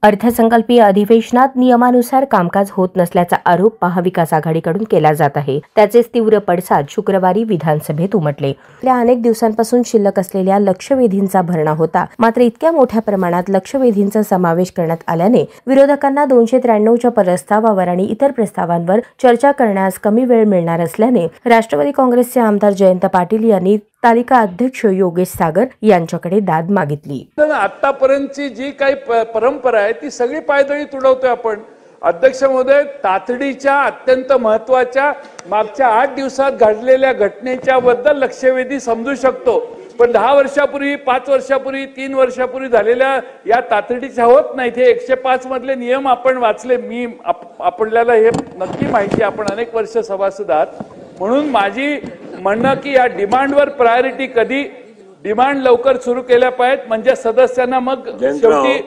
अर्थसंकल्पीय अधिवेशनात नियमानुसार कामकाज होत नसल्याचा आरोप महाविकास आघाडीकडून केला जात आहे। त्याचेच तीव्र पडसाद शुक्रवारी विधानसभेत उमटले। गेल्या अनेक दिवसांपासून शिल्लक असलेल्या लक्षवेधींचा भरणा होता, मात्र इतक्या मोठ्या प्रमाणात लक्षवेधींचा समावेश करण्यात आल्याने विरोधकांना 293च्या प्रस्तावावर आणि इतर प्रस्तावांवर चर्चा करण्यास कमी वेळ मिळणार असल्याने राष्ट्रवादी काँग्रेसचे आमदार जयंत पाटील यांनी तालिका अध्यक्ष योगेश सागर यांच्याकडे दाद मागितली। आतापर्यंतची जी काही परंपरा आहे ती सगळी पायदळी तुडवतोय आपण। अध्यक्ष महोदय, तातडीच्या अत्यंत महत्त्वाच्या मागच्या 8 दिवसात घडलेल्या घटनेच्या बद्दल लक्षवेधी समजू शकतो, पण 10 वर्षापूर्वी, 5 वर्षापूर्वी, 3 वर्षापूर्वी झालेल्या या तातडीच्या होत नाहीत। हे 105 मधले नियम आपण वाचले, मी आपल्याला हे नक्की माहिती, आपण अनेक वर्ष सभासद आहात, म्हणून माझी म्हणणं की या डिमांडवर प्रायोरिटी कधी, डिमांड लवकर सुरू केल्या पाहिजेत, म्हणजे सदस्यांना मग शेवटी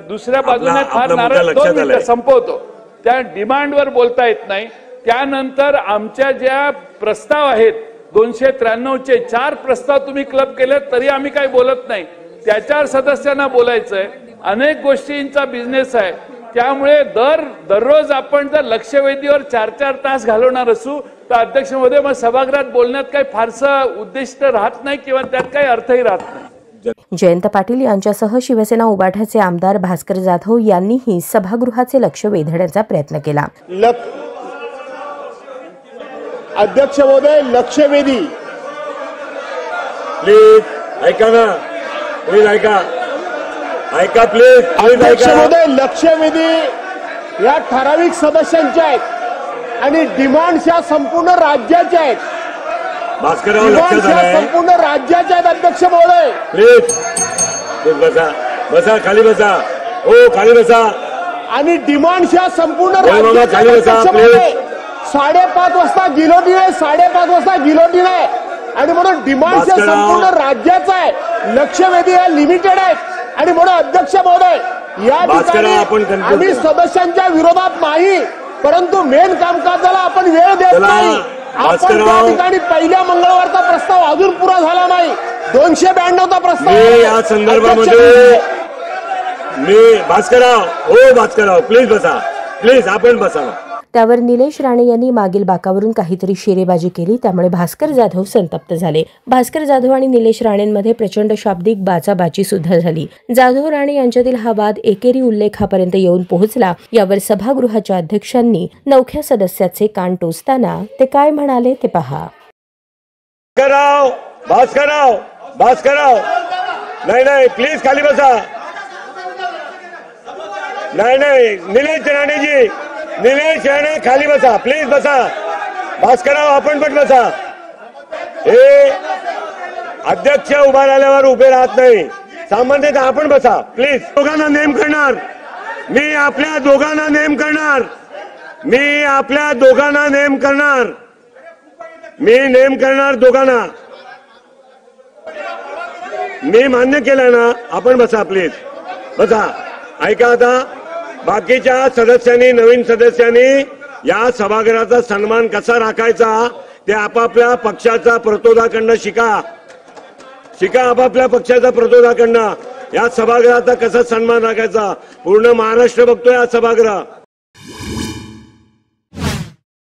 दुसऱ्या बाजूने फार नाराज 2 मिनिटं संपवतो, त्या डिमांडवर बोलता येत नाही। त्यानंतर आमच्या ज्या प्रस्ताव आहेत 293चे 4 प्रस्ताव तुम्ही क्लब केले तरी आम्ही काही बोलत नाही, त्याच्यावर सदस्यांना बोलायचंय। अनेक गोष्टींचा बिझनेस आहे, त्यामुळे दररोज आपण जर लक्षवेधीवर 4-4 तास घालवणार असू तर अध्यक्ष महोदय, मग सभागृहात बोलण्यात काही फारसं उद्दिष्ट राहत नाही किंवा त्यात काही अर्थही राहत नाही। जयंत पाटील यांच्यासह शिवसेना उभाठ्याचे आमदार भास्कर जाधव यांनीही सभागृहाचे लक्ष वेधण्याचा प्रयत्न केला। अध्यक्ष महोदय, लक्षवेधी प्लीज ऐका ना, प्लीज ऐका प्लीज। अध्यक्ष महोदय, लक्षवेधी या ठराविक सदस्यांच्या आहेत आणि डिमांड्स या संपूर्ण राज्याच्या आहेत। भास्करराव, लक्षात आलंय, संपूर्ण राज्याच्या आहेत अध्यक्ष महोदय। प्लीज बसा खाली बसा, खाली बसा। आणि डिमांड्स या संपूर्ण राज्याच्या खाली बसा प्लीज। 5:30 वाजता गिलोटिन आहे, 5:30 वाजता गिलोटिन आहे, आणि म्हणून डिमांड्स या संपूर्ण राज्याचा आहे, लक्षवेधी या लिमिटेड आहेत, आणि म्हणून अध्यक्ष महोदय या ठिकाणी आम्ही सदस्यांच्या विरोधात नाही, परंतु मेन कामकाजाला आपण वेळ देत नाही। आपण त्या ठिकाणी पहिल्या मंगळवारचा प्रस्ताव अजून पुरा झाला नाही, 292चा प्रस्ताव या संदर्भामध्ये मी भास्करराव प्लीज बसा, प्लीज आपण बसा। त्यावर निलेश राणे यांनी मागील बाकावरून काहीतरी शेरेबाजी केली, त्यामुळे भास्कर जाधव संतप्त झाले। भास्कर जाधव आणि निलेश राणेंमध्ये प्रचंड शाब्दिक बाचाबाची सुद्धा झाली। जाधव राणे यांच्यातील हा वाद एकेरी उल्लेखापर्यंत येऊन पोहोचला। यावर सभागृहाच्या अध्यक्षांनी नवख्या सदस्याचे कान टोचताना ते काय म्हणाले ते पहा। भास्करराव नाही प्लीज खाली बसा। नाही निलेश राणे खाली बसा, प्लीज बसा। भास्करराव आपण पण बसा। हे अध्यक्ष उभा राहिल्यावर उभे राहत नाही, सामान्यतः आपण बसा प्लीज। दोघांना नेम करणार मी, आपल्या दोघांना नेम करणार मी नेम करणार दोघांना। मी मान्य केलं ना, आपण बसा प्लीज, बसा। ऐका, आता बाकीच्या सदस्यांनी, नवीन सदस्यांनी या सभागृहाचा सन्मान कसा राखायचा ते आपापल्या पक्षाचा प्रतोदाकडनं शिका आपापल्या पक्षाचा प्रतोदाकडनं। या सभागृहाचा कसा सन्मान राखायचा पूर्ण महाराष्ट्र बघतोय हा सभागृह।